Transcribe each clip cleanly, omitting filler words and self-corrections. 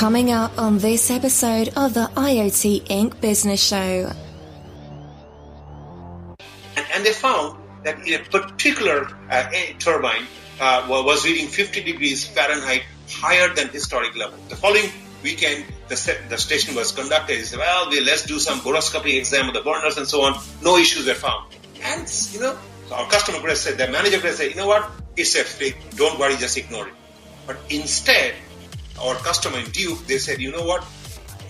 Coming up on this episode of the IoT Inc. Business Show. And they found that in a particular turbine was reading 50 degrees Fahrenheit higher than historic level. The following weekend, the station was conducted. They said, well, let's do some boroscopy exam of the burners and so on. No issues were found. And, so our customer said, the manager said, you know what? It's a fake. Don't worry, just ignore it. But instead, our customer in Duke, they said, you know what?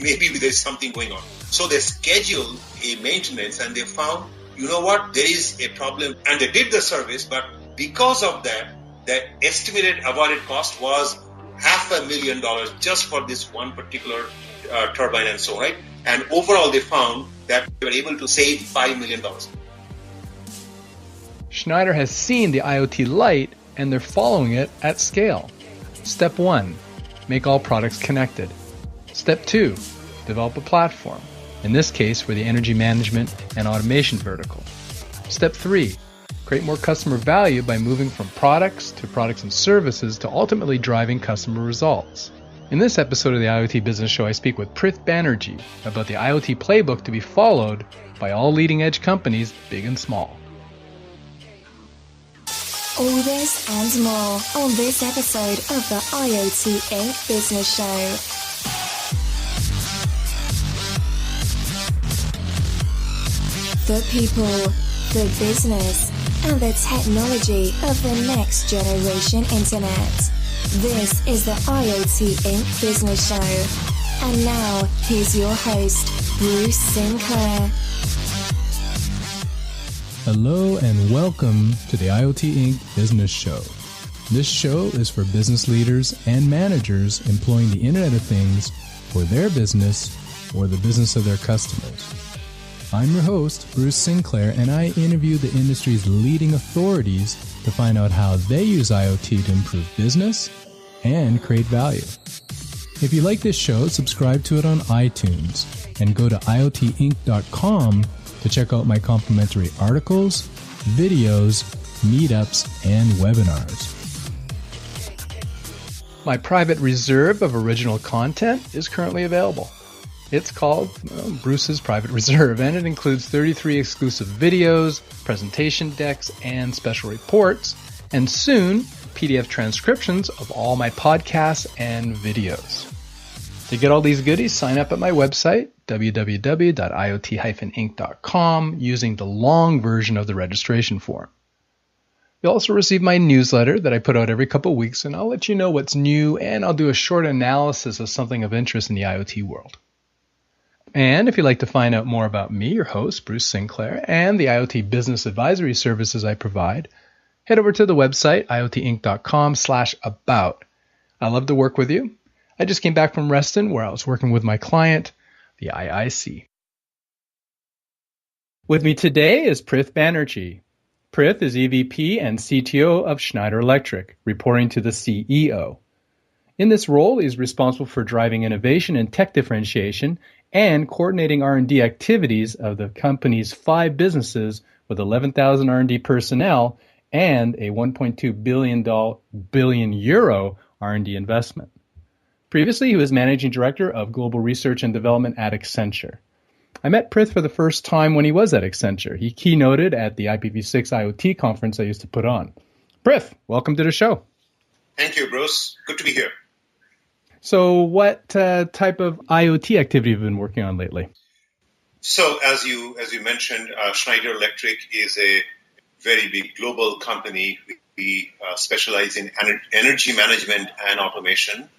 Maybe there's something going on. So they scheduled a maintenance and they found, you know what? There is a problem. And they did the service, but because of that, the estimated avoided cost was $500,000 just for this one particular turbine and so on, right? And overall, they found that they were able to save $5 million. Schneider has seen the IoT light and they're following it at scale. Step 1, make all products connected. Step 2, develop a platform, in this case for the energy management and automation vertical. Step 3, create more customer value by moving from products and services to ultimately driving customer results. In this episode of the IoT Business Show, I speak with Prith Banerjee about the IoT Playbook to be followed by all leading-edge companies, big and small. All this and more on this episode of the IoT Inc. Business Show. The people, the business, and the technology of the next generation internet. This is the IoT Inc. Business Show. And now, here's your host, Bruce Sinclair. Hello and welcome to the IoT Inc. Business Show. This show is for business leaders and managers employing the Internet of Things for their business or the business of their customers. I'm your host, Bruce Sinclair, and I interview the industry's leading authorities to find out how they use IoT to improve business and create value. If you like this show, subscribe to it on iTunes and go to iotinc.com to check out my complimentary articles, videos, meetups, and webinars. My private reserve of original content is currently available. It's called Bruce's Private Reserve, and it includes 33 exclusive videos, presentation decks, and special reports, and soon PDF transcriptions of all my podcasts and videos. To get all these goodies, sign up at my website, www.iot-inc.com, using the long version of the registration form. You'll also receive my newsletter that I put out every couple of weeks, and I'll let you know what's new, and I'll do a short analysis of something of interest in the IoT world. And if you'd like to find out more about me, your host, Bruce Sinclair, and the IoT business advisory services I provide, head over to the website, iotinc.com/about. I love to work with you. I just came back from Reston, where I was working with my client, the IIC. With me today is Prith Banerjee. Prith is EVP and CTO of Schneider Electric, reporting to the CEO. In this role, he is responsible for driving innovation and tech differentiation and coordinating R&D activities of the company's 5 businesses with 11,000 R&D personnel and a 1.2 billion euro R&D investment. Previously, he was Managing Director of Global Research and Development at Accenture. I met Prith for the first time when he was at Accenture. He keynoted at the IPv6 IoT conference I used to put on. Prith, welcome to the show. Thank you, Bruce. Good to be here. So what type of IoT activity have you been working on lately? So as you mentioned, Schneider Electric is a very big global company. We specialize in energy management and automation.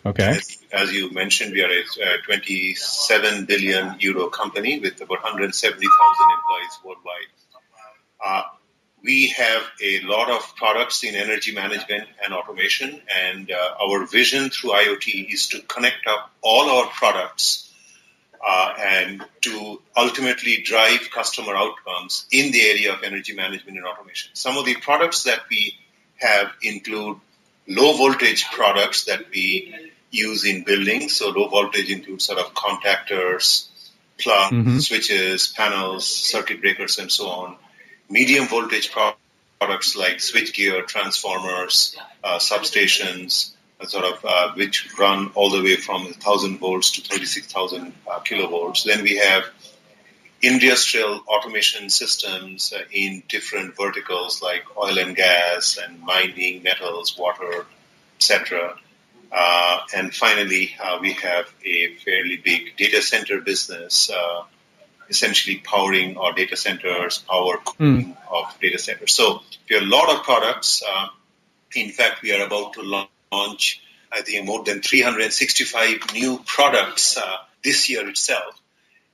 Okay. As you mentioned, we are a 27 billion euro company with about 170,000 employees worldwide. We have a lot of products in energy management and automation, and our vision through IoT is to connect up all our products and to ultimately drive customer outcomes in the area of energy management and automation. Some of the products that we have include low voltage products that we use in buildings. So low voltage includes sort of contactors, plugs, switches, panels, circuit breakers, and so on. Medium voltage products like switchgear, transformers, substations, which run all the way from 1,000 volts to 36,000 kilovolts. Then we have industrial automation systems in different verticals like oil and gas and mining, metals, water, etc. And finally, we have a fairly big data center business, essentially powering our data centers, power cooling of data centers. So we have a lot of products. In fact, we are about to launch, I think, more than 365 new products this year itself.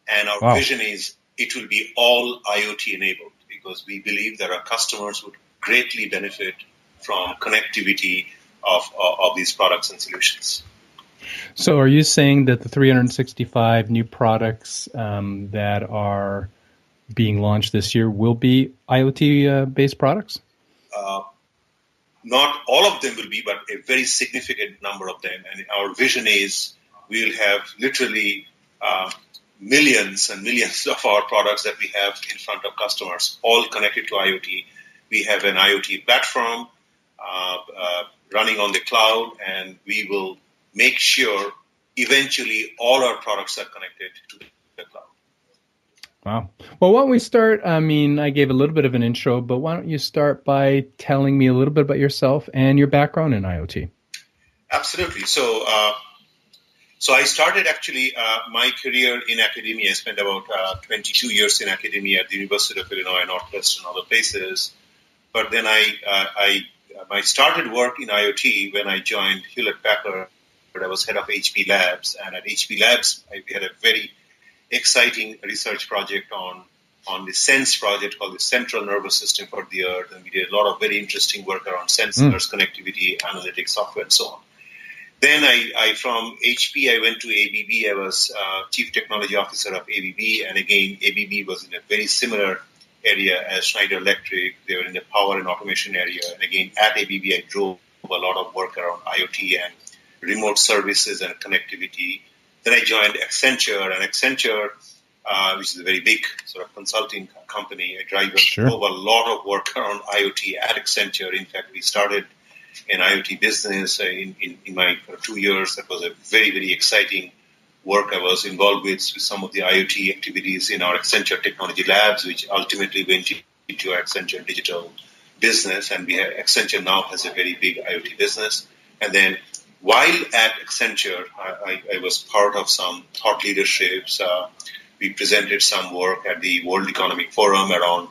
And our vision is it will be all IoT enabled, because we believe that our customers would greatly benefit from connectivity of these products and solutions. So are you saying that the 365 new products that are being launched this year will be IoT-based products? Not all of them will be, but a very significant number of them. And our vision is we'll have literally millions and millions of our products that we have in front of customers, all connected to IoT. We have an IoT platform running on the cloud, and we will make sure eventually all our products are connected to the cloud. Wow. Well, why don't we start? I mean, I gave a little bit of an intro, but why don't you start by telling me a little bit about yourself and your background in IoT? Absolutely. So I started actually my career in academia. I spent about 22 years in academia at the University of Illinois, Northwestern, and other places. But then I started work in IoT when I joined Hewlett-Packard. I was head of HP Labs, and at HP Labs, we had a very exciting research project on the SENSE project called the Central Nervous System for the Earth, and we did a lot of very interesting work around sensors, connectivity, analytics, software, and so on. Then I from HP, I went to ABB. I was Chief Technology Officer of ABB, and again, ABB was in a very similar area as Schneider Electric. They were in the power and automation area, and again, at ABB, I drove a lot of work around IoT and remote services and connectivity. Then I joined Accenture, and Accenture, which is a very big sort of consulting company, I drove a lot of work around IoT at Accenture. In fact, we started an IoT business in my 2 years. That was a very, very exciting work I was involved with some of the IoT activities in our Accenture Technology Labs, which ultimately went into our Accenture Digital business. And Accenture now has a very big IoT business. And then while at Accenture, I was part of some thought leaderships. We presented some work at the World Economic Forum around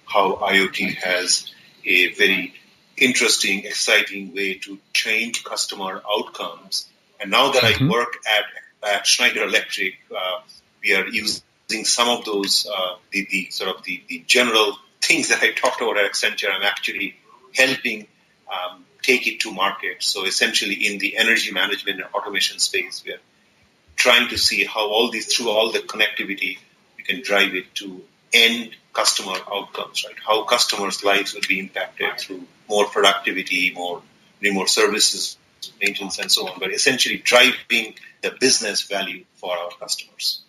how IoT has a very interesting, exciting way to change customer outcomes. And now that I work at Schneider Electric, we are using some of those, the general things that I talked about at Accenture. I'm actually helping take it to market. So essentially in the energy management and automation space, we are trying to see how through all the connectivity, we can drive it to end customer outcomes, right? How customers' lives will be impacted through more productivity, more remote services, maintenance, and so on, but essentially driving the business value for our customers.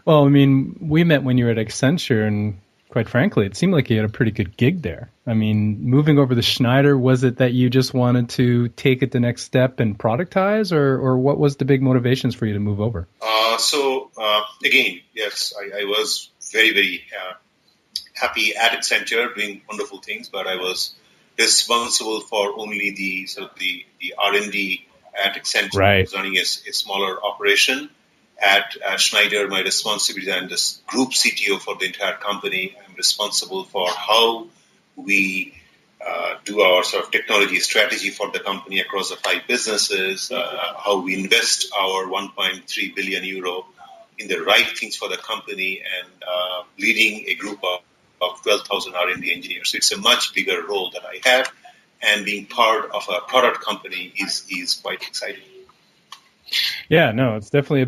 Well, I mean, we met when you were at Accenture, and quite frankly, it seemed like you had a pretty good gig there. I mean, moving over to Schneider, was it that you just wanted to take it the next step and productize, or what was the big motivations for you to move over? Again, yes, I was very, very happy at Accenture, doing wonderful things, but I was responsible for only the R&D at Accenture, right. Running a smaller operation. At Schneider, my responsibility, I'm the group CTO for the entire company. I'm responsible for how we do our sort of technology strategy for the company across the 5 businesses, how we invest our 1.3 billion euro in the right things for the company, and leading a group of 12,000 R&D engineers. So it's a much bigger role that I have, and being part of a product company is quite exciting. Yeah, no, it's definitely a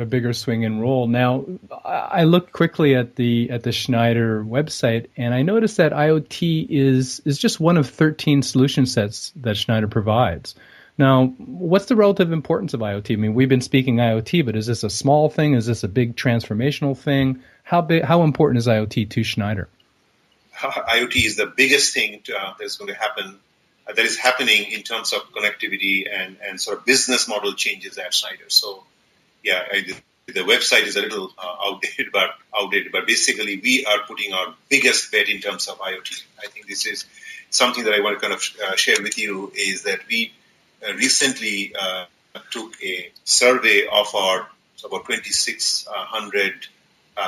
bigger swing and roll. Now, I looked quickly at the Schneider website, and I noticed that IoT is just one of 13 solution sets that Schneider provides. Now, what's the relative importance of IoT? I mean, we've been speaking IoT, but is this a small thing? Is this a big transformational thing? How important is IoT to Schneider? IoT is the biggest thing that's going to happen that is happening in terms of connectivity and sort of business model changes at Schneider. So, yeah, the website is a little outdated, but basically we are putting our biggest bet in terms of IoT. I think this is something that I want to kind of share with you, is that we recently took a survey of our about 2,600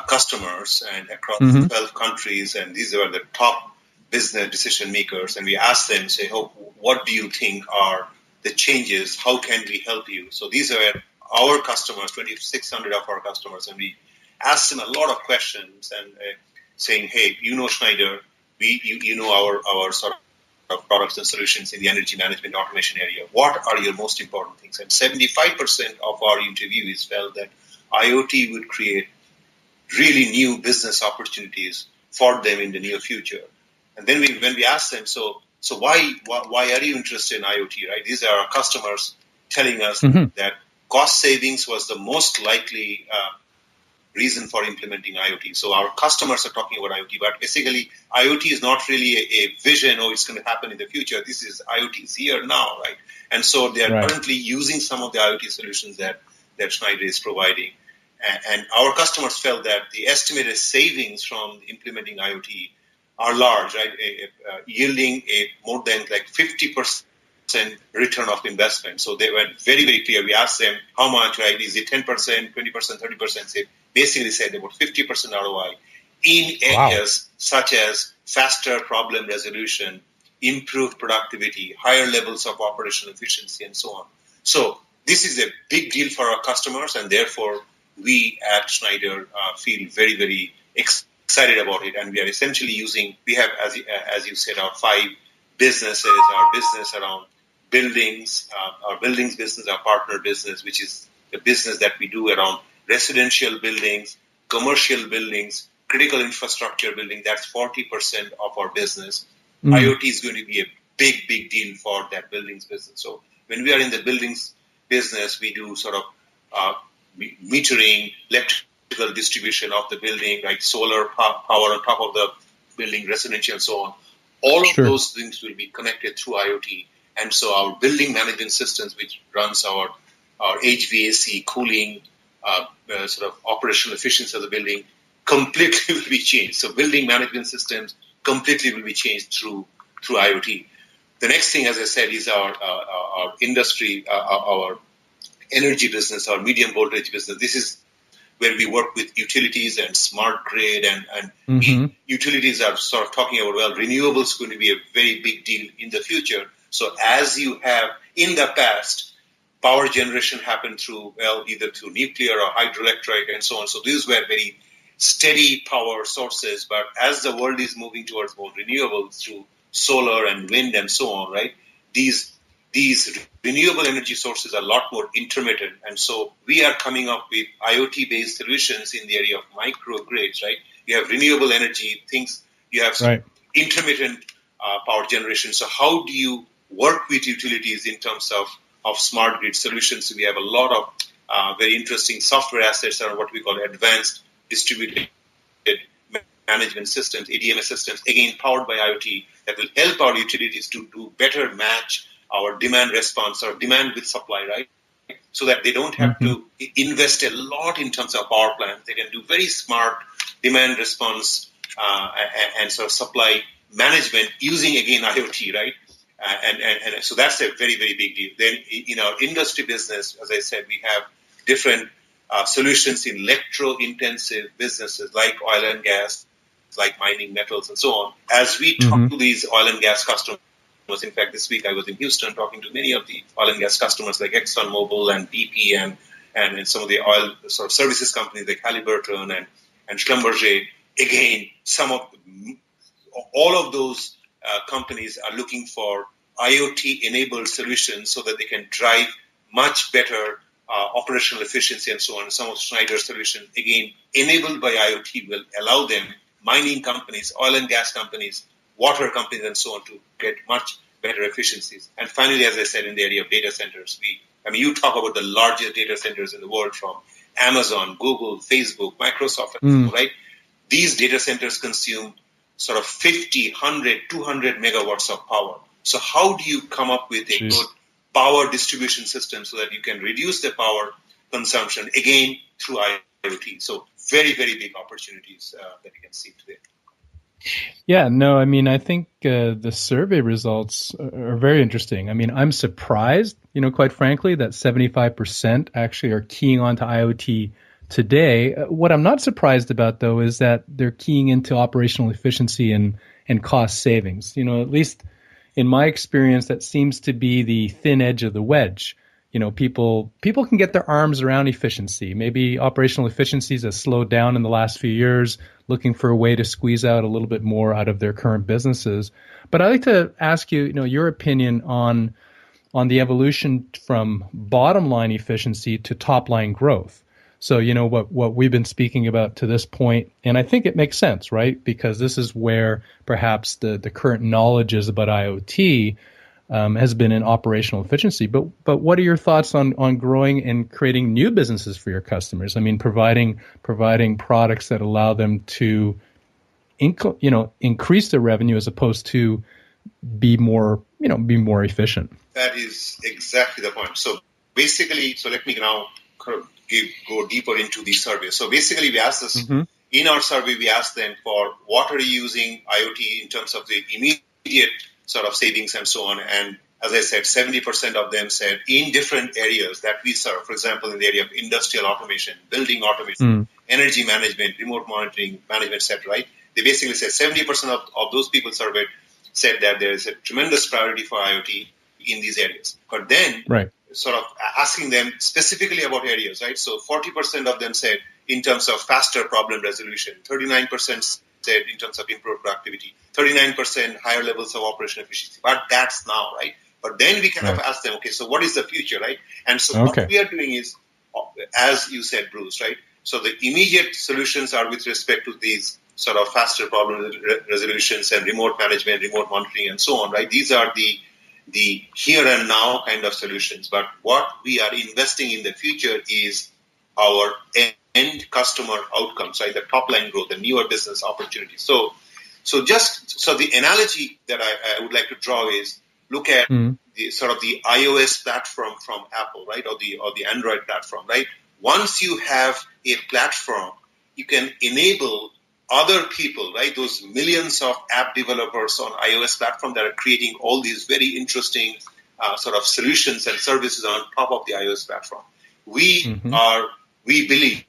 customers and across 12 countries, and these are the top business decision makers, and we asked them, say, what do you think are the changes? How can we help you? So these are our customers, 2,600 of our customers, and we asked them a lot of questions and saying, hey, you know Schneider, you know our sort of products and solutions in the energy management automation area. What are your most important things? And 75% of our interviewees felt that IoT would create really new business opportunities for them in the near future. And then when we asked them, so why are you interested in IoT, right? These are our customers telling us that cost savings was the most likely reason for implementing IoT. So our customers are talking about IoT, but basically IoT is not really a vision, or it's going to happen in the future. This is IoT is here now, right? And so they are currently using some of the IoT solutions that Schneider is providing. And our customers felt that the estimated savings from implementing IoT are large, right? Yielding a more than like 50% return of investment. So they were very, very clear. We asked them how much, right? Is it 10%, 20%, 30%? They basically said about 50% ROI in areas such as faster problem resolution, improved productivity, higher levels of operational efficiency, and so on. So this is a big deal for our customers, and therefore we at Schneider feel very, very excited about it. And we are essentially we have, as you said, our 5 businesses, our business around buildings, our buildings business, our partner business, which is the business that we do around residential buildings, commercial buildings, critical infrastructure building. That's 40% of our business. IoT is going to be a big, big deal for that buildings business. So when we are in the buildings business, we do sort of metering, electrical distribution of the building, like solar power on top of the building, residential, and so on. All of those things will be connected through IoT. And so our building management systems, which runs our HVAC, cooling, sort of operational efficiency of the building, completely will be changed. So building management systems completely will be changed through IoT. The next thing, as I said, is our industry, our energy business, our medium voltage business. This is where we work with utilities and smart grid, and utilities are sort of talking about, well, renewables is going to be a very big deal in the future. So as you have in the past, power generation happened through, well, either through nuclear or hydroelectric and so on. So these were very steady power sources. But as the world is moving towards more renewables through solar and wind and so on, right, these renewable energy sources are a lot more intermittent. And so we are coming up with IoT-based solutions in the area of microgrids, right? You have renewable energy things, you have intermittent power generation. So how do you work with utilities in terms of smart grid solutions? So we have a lot of very interesting software assets that are what we call advanced distributed management systems, ADMS systems, again, powered by IoT, that will help our utilities to do better match our demand response or demand with supply, right? So that they don't have to invest a lot in terms of power plants. They can do very smart demand response and sort of supply management using, again, IoT, right? And so that's a very, very big deal. Then in our industry business, as I said, we have different solutions in electro-intensive businesses like oil and gas, like mining metals and so on. As we talk to these oil and gas customers, in fact, this week I was in Houston talking to many of the oil and gas customers like ExxonMobil and BP and some of the oil sort of services companies like Halliburton and Schlumberger. Again, all of those companies are looking for IoT-enabled solutions so that they can drive much better operational efficiency and so on. Some of Schneider's solutions, again, enabled by IoT, will allow them, mining companies, oil and gas companies, water companies, and so on, to get much better efficiencies. And finally, as I said, in the area of data centers, you talk about the largest data centers in the world, from Amazon, Google, Facebook, Microsoft, right? These data centers consume sort of 50, 100, 200 megawatts of power. So how do you come up with a good power distribution system so that you can reduce the power consumption, again, through IoT? So very, very big opportunities that you can see today. Yeah, no, I mean, I think the survey results are very interesting. I mean, I'm surprised, quite frankly, that 75% actually are keying onto IoT today. What I'm not surprised about, though, is that they're keying into operational efficiency and cost savings. At least in my experience, that seems to be the thin edge of the wedge. People can get their arms around efficiency. Maybe operational efficiencies have slowed down in the last few years, looking for a way to squeeze out a little bit more out of their current businesses. But I'd like to ask you, your opinion on the evolution from bottom line efficiency to top line growth. So, what we've been speaking about to this point, and I think it makes sense, right? Because this is where perhaps the current knowledge is about IoT has been in operational efficiency. But what are your thoughts on growing and creating new businesses for your customers? I mean, providing products that allow them to, increase their revenue as opposed to be more efficient. That is exactly the point. So basically, let me now go deeper into the survey. So basically, we asked this in our survey. We asked them for what are you using IoT in terms of the immediate sort of savings and so on. And as I said, 70% of them said in different areas that we serve, for example, in the area of industrial automation, building automation, energy management, remote monitoring, management, etc. Right? They basically said 70% of those people surveyed said that there is a tremendous priority for IoT in these areas. But then sort of asking them specifically about areas, right? So 40% of them said in terms of faster problem resolution, 39% said in terms of improved productivity, 39% higher levels of operational efficiency. But that's now, right? But then we kind of ask them, okay, so what is the future, right? And so what we are doing is, as you said, Bruce, right? So the immediate solutions are with respect to these sort of faster problem resolutions and remote management, remote monitoring, and so on, right? These are the here and now kind of solutions. But what we are investing in the future is our end customer outcomes, right? The top line growth, the newer business opportunities. So the analogy that I would like to draw is look at the sort of the iOS platform from Apple, right? Or the Android platform, right? Once you have a platform, you can enable other people, right? Those millions of app developers on iOS platform that are creating all these very interesting sort of solutions and services on top of the iOS platform. We believe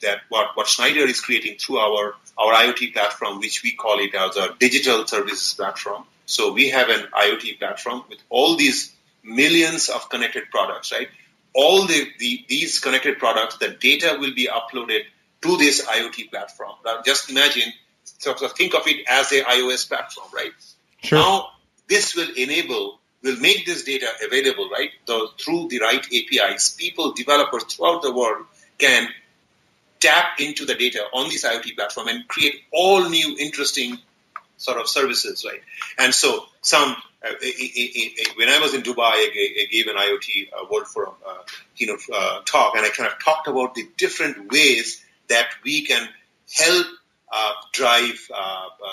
that what Schneider is creating through our IoT platform, which we call it as a digital services platform. So we have an IoT platform with all these millions of connected products, right? All these connected products, the data will be uploaded to this IoT platform. Now, just imagine, sort of think of it as a iOS platform, right? Sure. Now, this will make this data available, right? Through the right APIs, developers throughout the world can tap into the data on this IoT platform and create all new interesting sort of services, right? And so when I was in Dubai, I gave an IoT World Forum talk, and I kind of talked about the different ways that we can help drive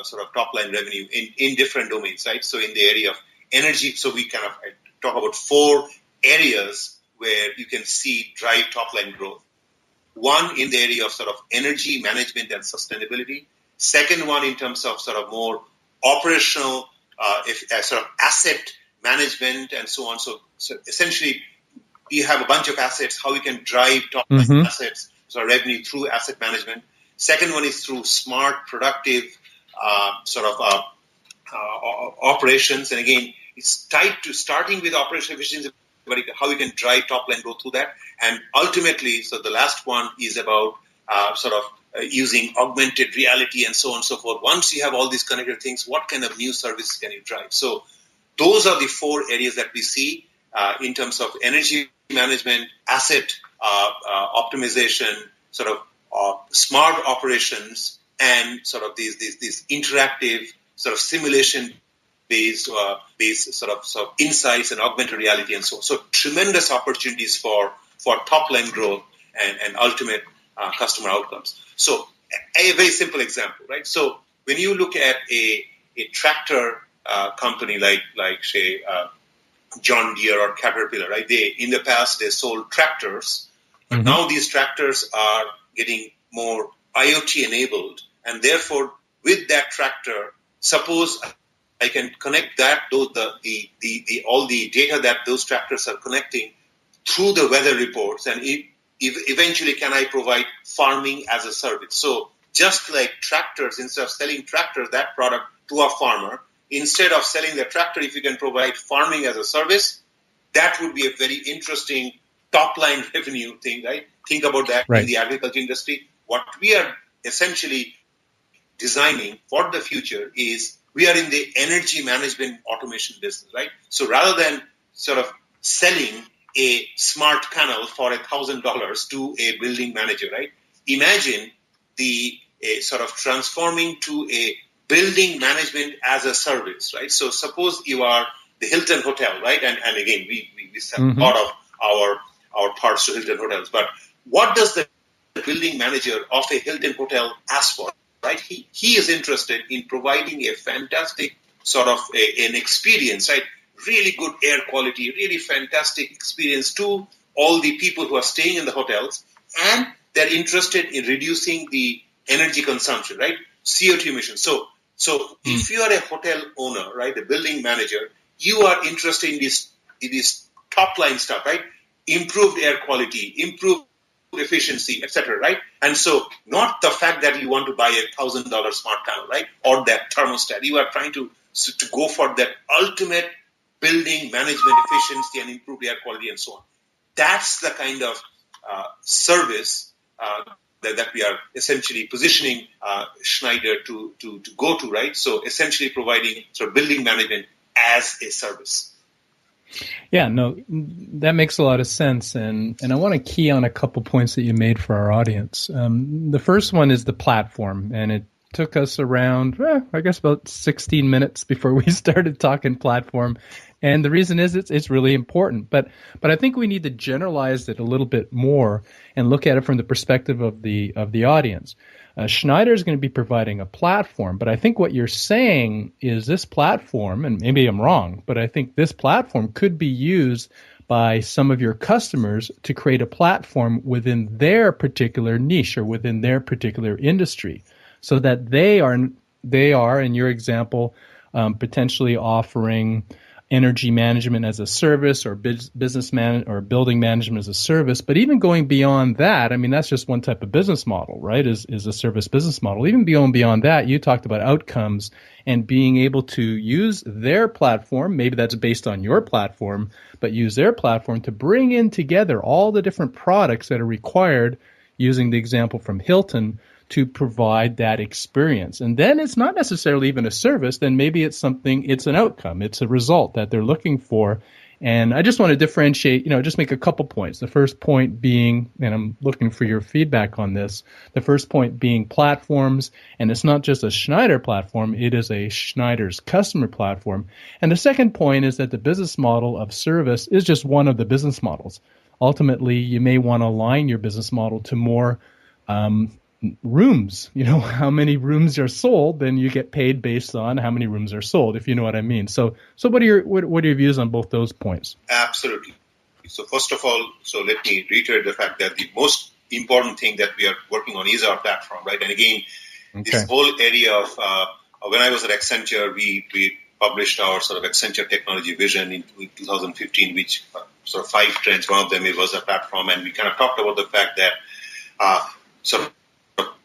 sort of top-line revenue in different domains, right? So in the area of energy, so we kind of talk about 4 areas where you can see drive top-line growth. One in the area of sort of energy management and sustainability. Second one in terms of sort of more operational sort of asset management and so on. So essentially, you have a bunch of assets, how we can drive top-line assets, so revenue through asset management. Second one is through smart, productive sort of operations. And again, it's tied to starting with operational efficiency, but how we can drive top-line growth through that. And ultimately, so the last one is about sort of using augmented reality and so on and so forth. Once you have all these connected things, what kind of new services can you drive? So those are the 4 areas that we see in terms of energy management, asset optimization, sort of smart operations, and sort of these interactive sort of simulation-based sort of insights and augmented reality and so on. So tremendous opportunities for top-line growth and ultimate customer outcomes. So a very simple example, right? So when you look at a tractor company like say John Deere or Caterpillar, right? In the past they sold tractors, but now these tractors are getting more IoT enabled, and therefore with that tractor, suppose I can connect that all the data that those tractors are connecting through the weather reports, and eventually can I provide farming as a service? So just like tractors, instead of selling tractors, that product to a farmer, instead of selling the tractor, if you can provide farming as a service, that would be a very interesting top-line revenue thing, right? Think about that in the agriculture industry. What we are essentially designing for the future is we are in the energy management automation business, right? So rather than sort of selling a smart panel for $1,000 to a building manager, right? Imagine sort of transforming to a building management as a service, right? So suppose you are the Hilton Hotel, right? And again, we sell a lot of our parts to Hilton Hotels. But what does the building manager of a Hilton Hotel ask for, right? He is interested in providing a fantastic sort of an experience, right? Really good air quality, really fantastic experience to all the people who are staying in the hotels, and they're interested in reducing the energy consumption, right? CO2 emissions. So if you are a hotel owner, right, a building manager, you are interested in this top line stuff, right? Improved air quality, improved efficiency, etc., right? And so not the fact that you want to buy $1,000 smart panel, right? Or that thermostat. You are trying to go for that ultimate building management efficiency and improved air quality and so on. That's the kind of service that we are essentially positioning Schneider to go to, right? So essentially providing sort of building management as a service. Yeah, no, that makes a lot of sense. And I want to key on a couple points that you made for our audience. The first one is the platform, and it took us around, I guess about 16 minutes before we started talking platform. And the reason is it's really important. But I think we need to generalize it a little bit more and look at it from the perspective of the audience. Schneider is going to be providing a platform, but I think what you're saying is this platform, and maybe I'm wrong, but I think this platform could be used by some of your customers to create a platform within their particular niche or within their particular industry, so that they are, in your example, potentially offering energy management as a service or business or building management as a service. But even going beyond that, I mean, that's just one type of business model, right? Is a service business model. Even beyond that, you talked about outcomes and being able to use their platform. Maybe that's based on your platform, but use their platform to bring in together all the different products that are required, using the example from Hilton, to provide that experience. And then it's not necessarily even a service, then maybe it's an outcome, it's a result that they're looking for. And I just want to differentiate, just make a couple points. The first point being, and I'm looking for your feedback on this, the first point being platforms, and it's not just a Schneider platform, it is a Schneider's customer platform. And the second point is that the business model of service is just one of the business models. Ultimately, you may want to align your business model to more rooms, how many rooms are sold, then you get paid based on how many rooms are sold, if you know what I mean. So what are your views on both those points? Absolutely. So first of all, let me reiterate the fact that the most important thing that we are working on is our platform, right? And again, this whole area of, when I was at Accenture, we published our sort of Accenture technology vision in 2015, which sort of 5 trends. One of them, it was a platform. And we kind of talked about the fact that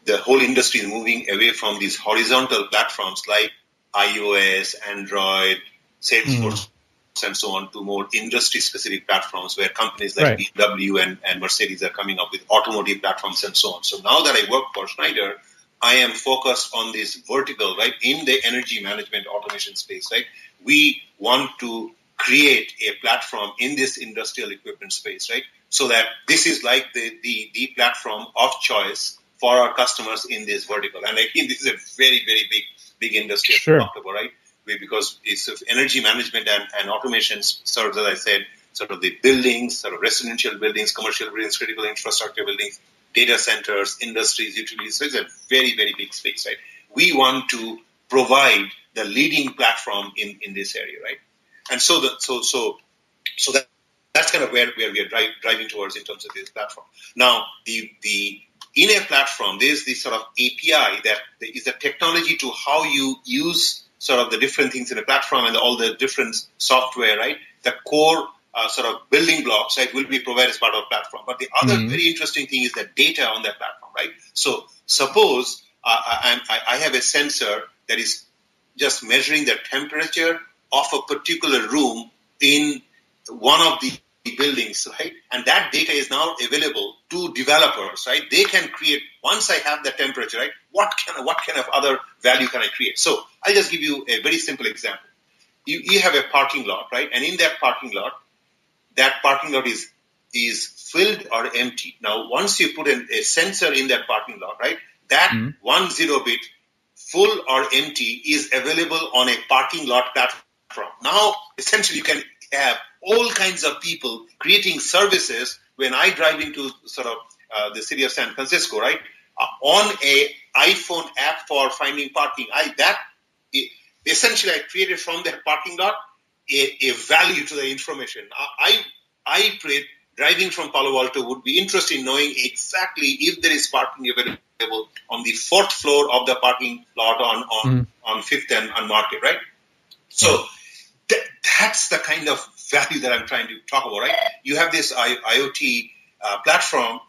the whole industry is moving away from these horizontal platforms like iOS, Android, Salesforce, and so on, to more industry-specific platforms where companies like BMW and Mercedes are coming up with automotive platforms and so on. So now that I work for Schneider, I am focused on this vertical, right, in the energy management automation space, right? We want to create a platform in this industrial equipment space, right? So that this is like the platform of choice for our customers in this vertical. And again, this is a very, very big industry to talk about, right? Because it's energy management and automation serves, as I said, sort of the buildings, sort of residential buildings, commercial buildings, critical infrastructure buildings, data centers, industries, utilities. So it's a very, very big space, right? We want to provide the leading platform in this area, right? And so that's kind of where we are driving towards in terms of this platform. Now, in a platform, there's this sort of API that is the technology to how you use sort of the different things in a platform and all the different software, right? The core sort of building blocks, right, will be provided as part of the platform. But the other very interesting thing is the data on that platform, right? So suppose I have a sensor that is just measuring the temperature of a particular room in one of the buildings, right? And that data is now available to developers, right? They can create, once I have the temperature, right, what kind of other value can I create? So I'll just give you a very simple example. You have a parking lot, right? And in that parking lot is filled or empty. Now, once you put a sensor in that parking lot, right, that 10 bit full or empty is available on a parking lot platform. Now, essentially, you can have all kinds of people creating services. When I drive into sort of the city of San Francisco, right, on a iPhone app for finding parking, essentially I created from that parking lot a value to the information. I driving from Palo Alto would be interested in knowing exactly if there is parking available on the 4th floor of the parking lot on 5th and Market, right? So that's the kind of value that I'm trying to talk about, right? You have this IoT platform,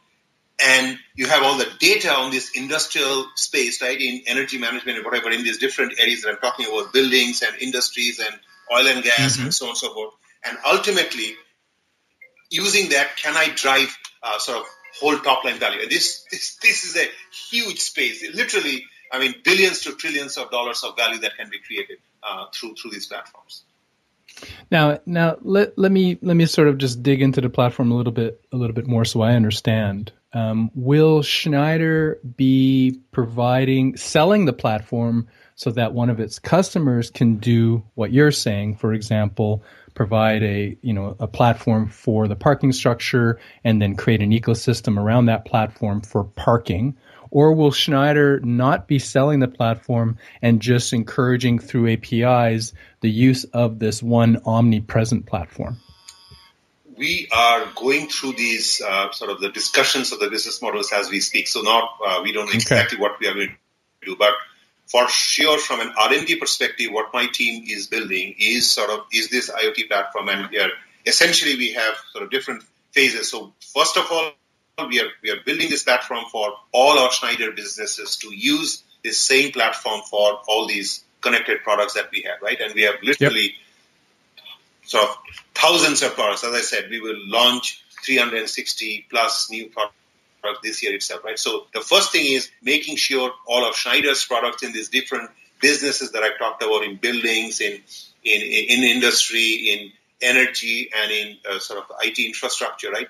and you have all the data on this industrial space, right, in energy management and whatever, in these different areas that I'm talking about, buildings and industries and oil and gas and so on and so forth. And ultimately, using that, can I drive sort of whole top-line value? And this is a huge space. Literally, I mean, billions to trillions of dollars of value that can be created through these platforms. Now, let me sort of just dig into the platform a little bit more, so I understand. Will Schneider be selling the platform so that one of its customers can do what you're saying? For example, provide a platform for the parking structure and then create an ecosystem around that platform for parking? Or will Schneider not be selling the platform and just encouraging through APIs the use of this one omnipresent platform? We are going through these sort of the discussions of the business models as we speak. So we don't know exactly what we are going to do, but for sure, from an R&D perspective, what my team is building is this IoT platform, and we have sort of different phases. So first of all, we are building this platform for all our Schneider businesses to use this same platform for all these connected products that we have, right? And we have literally sort of thousands of products. As I said, we will launch 360 plus new products this year itself, right? So the first thing is making sure all of Schneider's products in these different businesses that I talked about, in buildings, in industry, in energy, and in sort of IT infrastructure, right?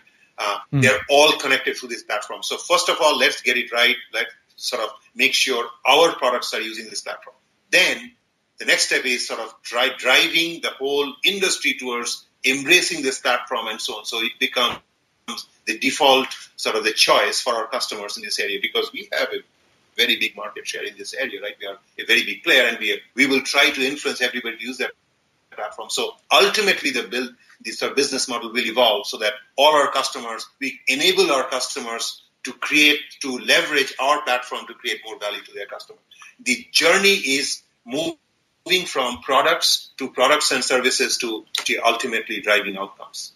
They're all connected through this platform. So first of all, let's get it right. Let's sort of make sure our products are using this platform. Then the next step is sort of driving the whole industry towards embracing this platform and so on. So it becomes the default sort of the choice for our customers in this area, because we have a very big market share in this area, right? We are a very big player, and we will try to influence everybody to use that platform. So ultimately, this business model will evolve so that all our customers, we enable our customers to leverage our platform to create more value to their customers. The journey is moving from products and services to ultimately driving outcomes.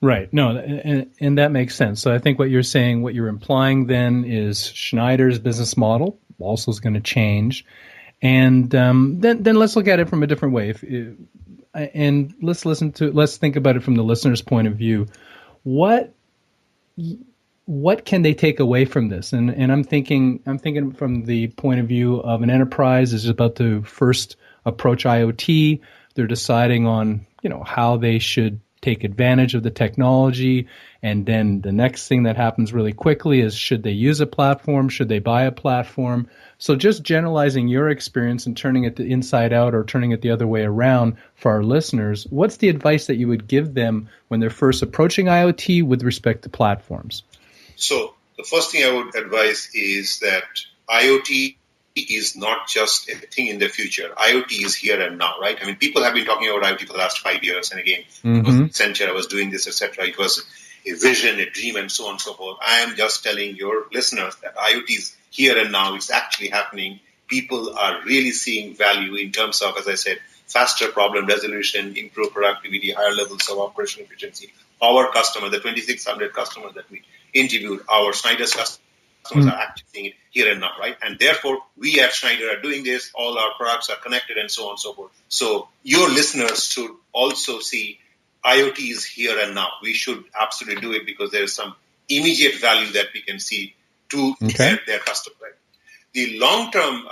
Right. No, and that makes sense. So I think what you're implying then is Schneider's business model also is going to change. And then let's look at it from a different way. Let's think about it from the listener's point of view. What can they take away from this? And I'm thinking from the point of view of an enterprise is about to first approach IoT. They're deciding on, how they should take advantage of the technology. And then the next thing that happens really quickly is, should they use a platform? Should they buy a platform? So just generalizing your experience and turning it inside out or turning it the other way around for our listeners, what's the advice that you would give them when they're first approaching IoT with respect to platforms? So the first thing I would advise is that IoT is not just a thing in the future. IoT is here and now, right? I mean, people have been talking about IoT for the last 5 years, and again, it was Sinclair, I was doing this, etc. It was a vision, a dream, and so on and so forth. I am just telling your listeners that IoT is here and now. It's actually happening. People are really seeing value in terms of, as I said, faster problem resolution, improved productivity, higher levels of operational efficiency. Our customer, the 2,600 customers that we interviewed, our Schneider's customers are actually seeing it here and now, right? And therefore, we at Schneider are doing this. All our products are connected and so on and so forth. So your listeners should also see IoT is here and now. We should absolutely do it because there is some immediate value that we can see to their customer. Right? The long-term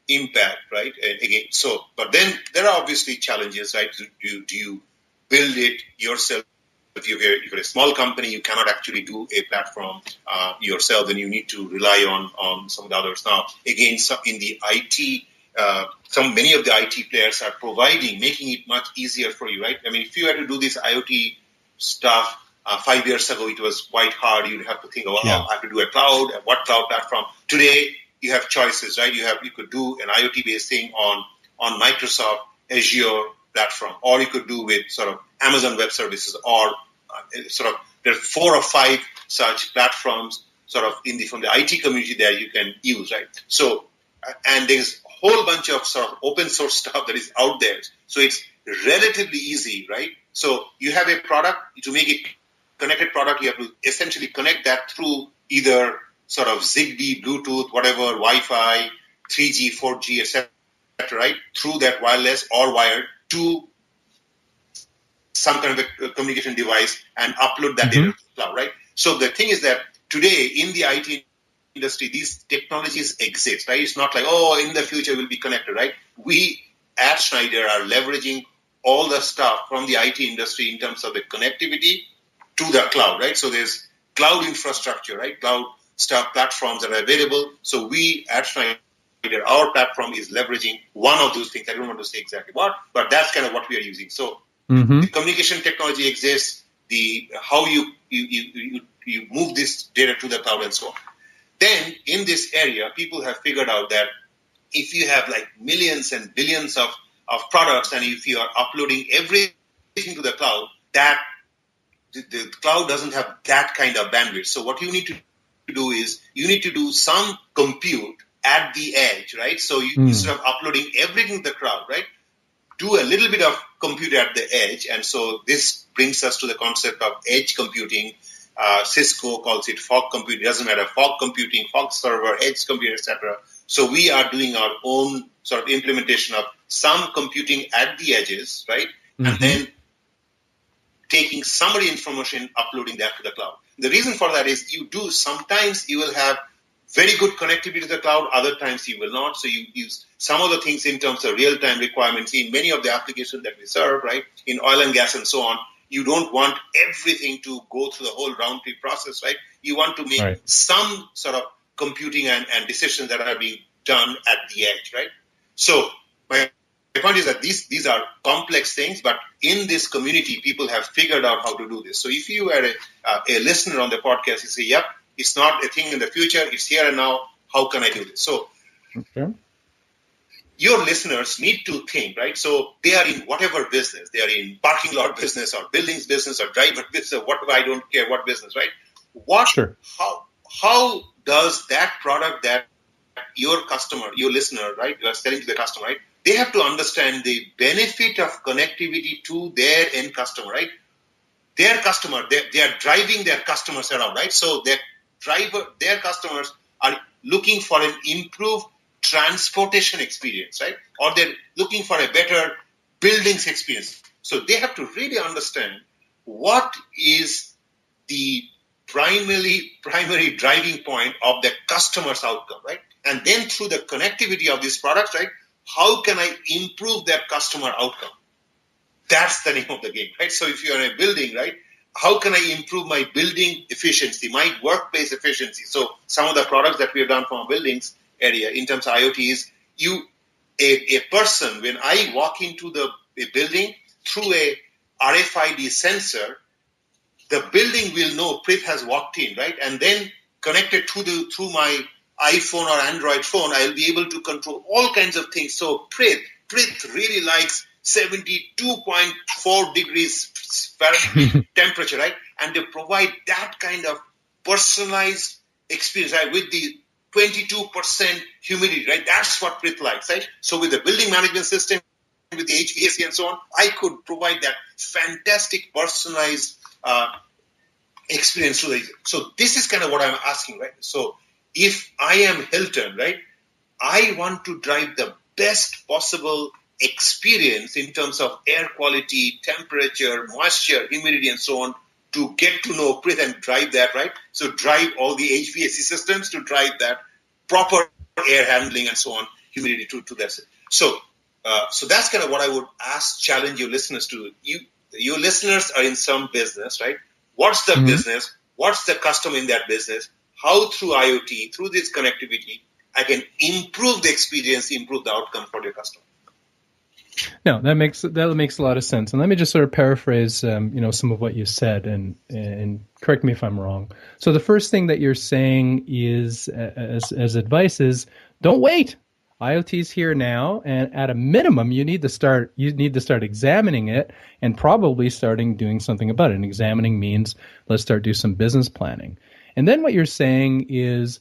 impact, right? Again, but then there are obviously challenges, right? Do you build it yourself? If you're a small company, you cannot actually do a platform yourself, and you need to rely on some of the others. Now, again, in the IT, many of the IT players are making it much easier for you, right? I mean, if you had to do this IoT stuff 5 years ago, it was quite hard. You'd have to think, I have to do a cloud, what cloud platform. Today, you have choices, right? You could do an IoT-based thing on Microsoft Azure platform, or you could do with sort of Amazon Web Services, or there are 4 or 5 such platforms sort of from the IT community that you can use, right? So, and there's a whole bunch of sort of open source stuff that is out there. So it's relatively easy, right? So you have a product. To make it connected product, you have to essentially connect that through either sort of Zigbee, Bluetooth, whatever, Wi-Fi, 3G, 4G, etc., right? Through that wireless or wired to some kind of a communication device and upload that data to the cloud, right? So the thing is that today in the IT industry, these technologies exist, right? It's not like, in the future we'll be connected, right? We at Schneider are leveraging all the stuff from the IT industry in terms of the connectivity to the cloud, right? So there's cloud infrastructure, right? Cloud stuff, platforms that are available. So we at Schneider, our platform is leveraging one of those things. I don't want to say exactly what, but that's kind of what we are using. So the communication technology exists, how you move this data to the cloud and so on. Then in this area, people have figured out that if you have like millions and billions of products, and if you are uploading everything to the cloud, that the cloud doesn't have that kind of bandwidth. So what you need to do is you need to do some compute at the edge, right? So instead of uploading everything to the cloud, right, do a little bit of compute at the edge. And so this brings us to the concept of edge computing. Cisco calls it fog computing. It doesn't matter, fog computing, fog server, edge computing, etc. So we are doing our own sort of implementation of some computing at the edges, right? And then taking summary information, uploading that to the cloud. The reason for that is sometimes you will have very good connectivity to the cloud, other times you will not. So you use some of the things in terms of real-time requirements in many of the applications that we serve, right? In oil and gas and so on, you don't want everything to go through the whole round-trip process, right? You want to make some sort of computing and decisions that are being done at the edge, right? So my point is that these are complex things, but in this community, people have figured out how to do this. So if you are a listener on the podcast, you say, yep, it's not a thing in the future, it's here and now, how can I do this? So your listeners need to think, right? So they are in whatever business. They are in parking lot business or buildings business or driver business or whatever, I don't care what business, right? How does that product that your customer, your listener, right, you are selling to the customer, right? They have to understand the benefit of connectivity to their end customer, right? Their customer, they are driving their customers around, right? So their customers are looking for an improved transportation experience, right? Or they're looking for a better buildings experience. So they have to really understand what is the primary driving point of the customer's outcome, right? And then through the connectivity of these products, right, how can I improve that customer outcome? That's the name of the game, right? So if you're in a building, right, how can I improve my building efficiency, my workplace efficiency? So some of the products that we have done from our buildings area in terms of IoT is a person, when I walk into a building through a RFID sensor, the building will know Prith has walked in, right? And then connected through my iPhone or Android phone, I'll be able to control all kinds of things. So Prith really likes 72.4 degrees Fahrenheit temperature, right? And they provide that kind of personalized experience, right? With the 22% humidity, right? That's what Prith likes, right? So with the building management system, with the HVAC and so on, I could provide that fantastic personalized experience to the user. So this is kind of what I'm asking, right? So if I am Hilton, right, I want to drive the best possible experience in terms of air quality, temperature, moisture, humidity, and so on, to get to know Prith and drive that, right? So drive all the HVAC systems to drive that proper air handling and so on, humidity to that. So that's kind of what I would challenge your listeners to. Your listeners are in some business, right? What's the business? What's the customer in that business? How through IoT, through this connectivity, I can improve the experience, improve the outcome for your customer. No, that makes a lot of sense. And let me just sort of paraphrase, some of what you said, and correct me if I'm wrong. So the first thing that you're saying is, as advice, is don't wait. IoT is here now, and at a minimum, you need to start examining it, and probably starting doing something about it. And examining means let's start do some business planning. And then what you're saying is,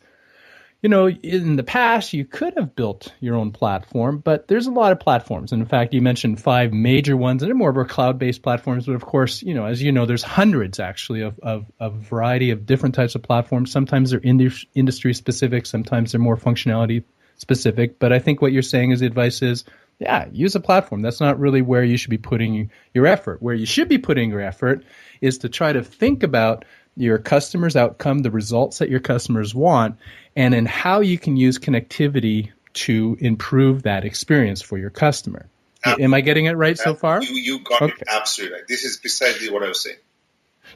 in the past, you could have built your own platform, but there's a lot of platforms. And in fact, you mentioned 5 major ones that are more of our cloud-based platforms. But of course, as you know, there's hundreds actually of a variety of different types of platforms. Sometimes they're industry specific, sometimes they're more functionality specific. But I think what you're saying is the advice is, use a platform. That's not really where you should be putting your effort. Where you should be putting your effort is to try to think about your customer's outcome, the results that your customers want, and in how you can use connectivity to improve that experience for your customer. Absolutely. Am I getting it right so far? You got it absolutely right. This is precisely what I was saying.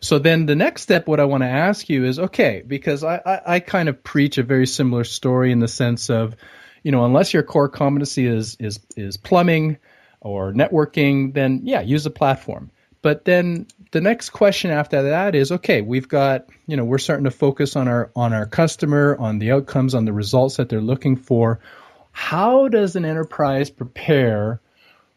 So then the next step, what I want to ask you is, okay, because I kind of preach a very similar story in the sense of, unless your core competency is plumbing or networking, then use a platform. But then the next question after that is, okay, we've got, we're starting to focus on our customer, on the outcomes, on the results that they're looking for. How does an enterprise prepare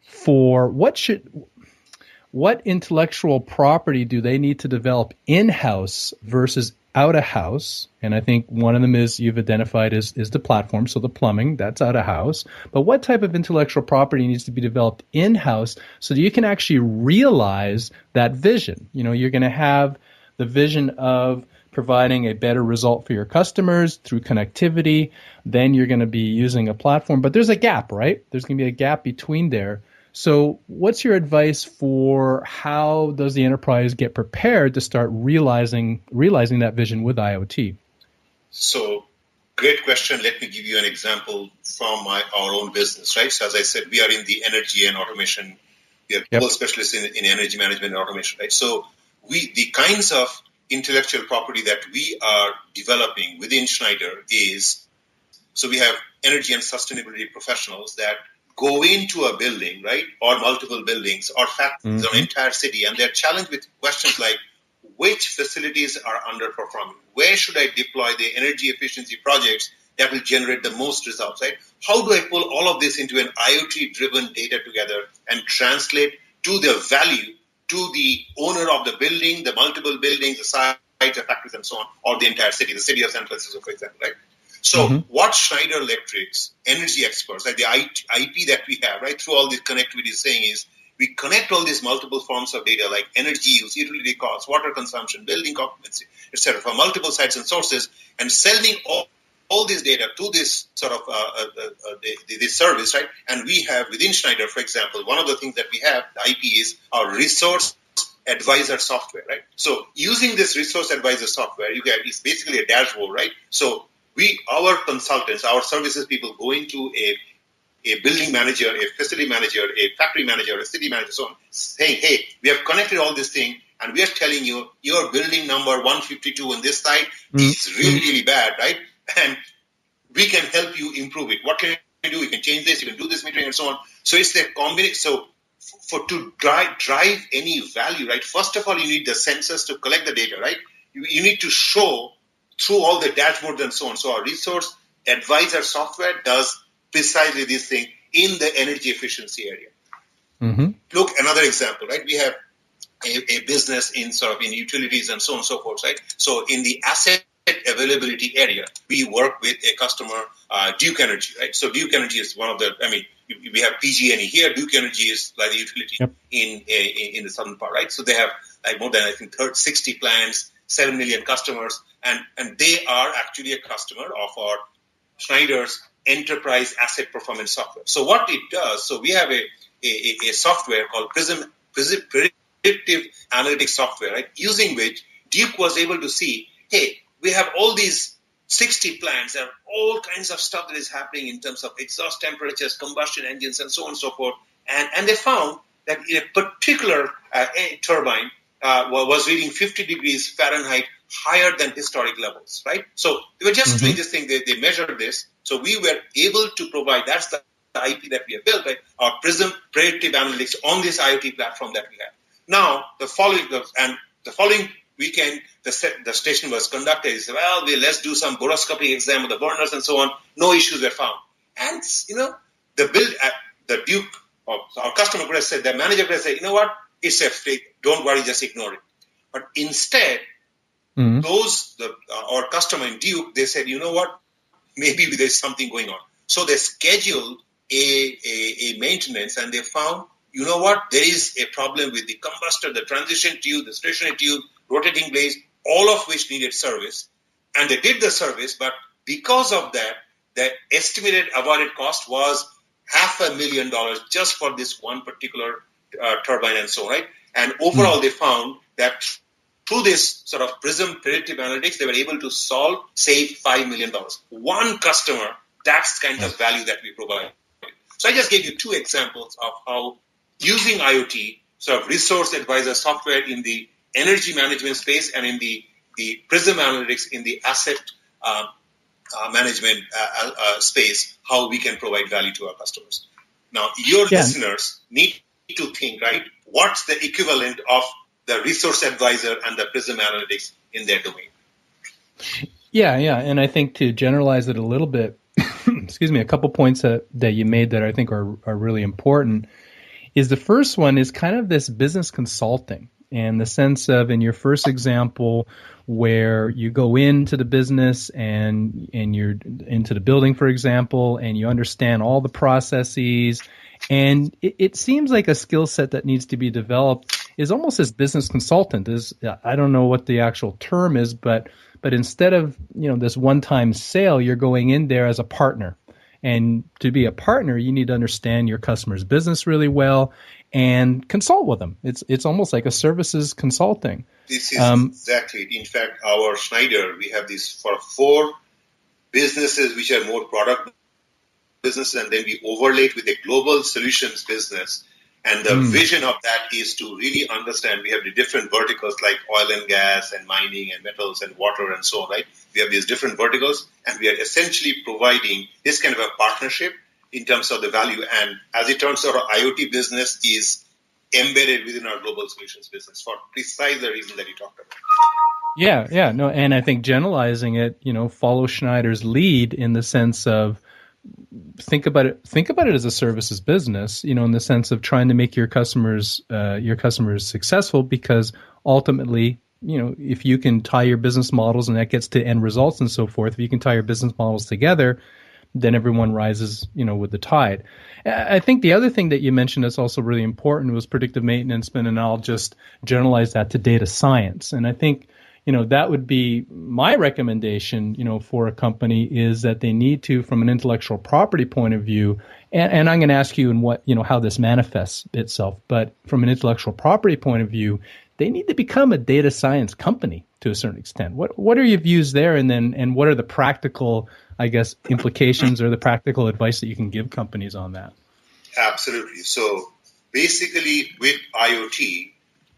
for what intellectual property do they need to develop in-house versus out of house? And I think one of them is you've identified is the platform, so the plumbing, that's out of house. But what type of intellectual property needs to be developed in-house so that you can actually realize that vision? You're going to have the vision of providing a better result for your customers through connectivity. Then you're going to be using a platform. But there's a gap, right? There's going to be a gap between there. So what's your advice for how does the enterprise get prepared to start realizing that vision with IoT? So great question. Let me give you an example from our own business, right? So as I said, we are in the energy and automation. We are global specialists in energy management and automation, right? So the kinds of intellectual property that we are developing within Schneider is, so we have energy and sustainability professionals that go into a building, right, or multiple buildings or factories or an entire city, and they're challenged with questions like, which facilities are underperforming? Where should I deploy the energy efficiency projects that will generate the most results, right? How do I pull all of this into an IoT-driven data together and translate to the value to the owner of the building, the multiple buildings, the sites, the factories, and so on, or the entire city, the city of San Francisco, for example, right? So what Schneider Electric's energy experts, like the IP that we have, right, through all this connectivity is saying is, we connect all these multiple forms of data like energy use, utility costs, water consumption, building occupancy, etc., from multiple sites and sources, and sending all this data to this sort of this service, right? And we have within Schneider, for example, one of the things that we have, the IP is our resource advisor software, right? So using this resource advisor software, it's basically a dashboard, right? So our consultants, our services people go into a building manager, a facility manager, a factory manager, a city manager, so on, saying, hey, we have connected all this thing, and we are telling you your building number 152 on this site is really, really bad, right? And we can help you improve it. What can you do? You can change this, you can do this metering and so on. So it's the combination. So to drive any value, right, first of all, you need the sensors to collect the data, right? You need to show through all the dashboards and so on. So our resource advisor software does precisely this thing in the energy efficiency area. Mm-hmm. Look, another example, right? We have a business in utilities and so on and so forth, right? So in the asset availability area, we work with a customer, Duke Energy, right? So Duke Energy is one of the, we have PG&E here. Duke Energy is like the utility in the southern part, right? So they have like more than, 60 plants, 7 million customers, and they are actually a customer of our Schneider's enterprise asset performance software. So what it does, so we have a software called Predictive Analytics software, right? Using which Duke was able to see, hey, we have all these 60 plants. There are all kinds of stuff that is happening in terms of exhaust temperatures, combustion engines, and so on and so forth. And they found that in a particular turbine was reading 50 degrees Fahrenheit higher than historic levels, right? So they were just doing this thing. They measured this. So we were able to provide, that's the IP that we have built, right? Our Prism Predictive Analytics on this IoT platform that we have. Now, the following weekend, the station was conducted. He said, well, let's do some boroscopy exam of the burners and so on. No issues were found. And, the Duke, our customer could have said, the manager could have said, you know what? It's a fake. Don't worry, just ignore it. But instead, our customer in Duke, they said, you know what? Maybe there's something going on. So they scheduled a maintenance, and they found, you know what? There is a problem with the combustor, the transition tube, the stationary tube, rotating blades, all of which needed service. And they did the service, but because of that, the estimated avoided cost was $500,000 just for this one particular turbine and so on, right? And overall, they found that through this sort of Prism Predictive Analytics, they were able to save $5 million. One customer, that's kind of value that we provide. So I just gave you two examples of how using IoT, sort of resource advisor software in the energy management space and in the Prism Analytics in the asset management space, how we can provide value to our customers. Now, your listeners need to think, right, what's the equivalent of the resource advisor and the Prism Analytics in their domain? Yeah. And I think to generalize it a little bit, excuse me, a couple points that you made that I think are really important is the first one is kind of this business consulting, and the sense of, in your first example, where you go into the business and you're into the building, for example, and you understand all the processes, and it seems like a skill set that needs to be developed is almost as business consultant. I don't know what the actual term is, but instead of this one-time sale, you're going in there as a partner. And to be a partner, you need to understand your customer's business really well and consult with them. It's almost like a services consulting. This is exactly it. In fact, our Schneider, we have these for 4 businesses which are more product businesses, and then we overlay it with a global solutions business. And the vision of that is to really understand, we have the different verticals like oil and gas and mining and metals and water and so on, right? We have these different verticals, and we are essentially providing this kind of a partnership in terms of the value. And as it turns out, our IoT business is embedded within our global solutions business for precisely the reason that you talked about. Yeah, no, and I think generalizing it, follow Schneider's lead in the sense of think about it as a services business, in the sense of trying to make your customers successful, because ultimately, if you can tie your business models, and that gets to end results and so forth, if you can tie your business models together, then everyone rises, with the tide. I think the other thing that you mentioned that's also really important was predictive maintenance, and I'll just generalize that to data science. And I think, that would be my recommendation, for a company, is that they need to, from an intellectual property point of view, and I'm going to ask you in what, how this manifests itself, but from an intellectual property point of view, they need to become a data science company to a certain extent. What are your views there? And what are the practical, I guess, implications or the practical advice that you can give companies on that? Absolutely. So basically with IoT,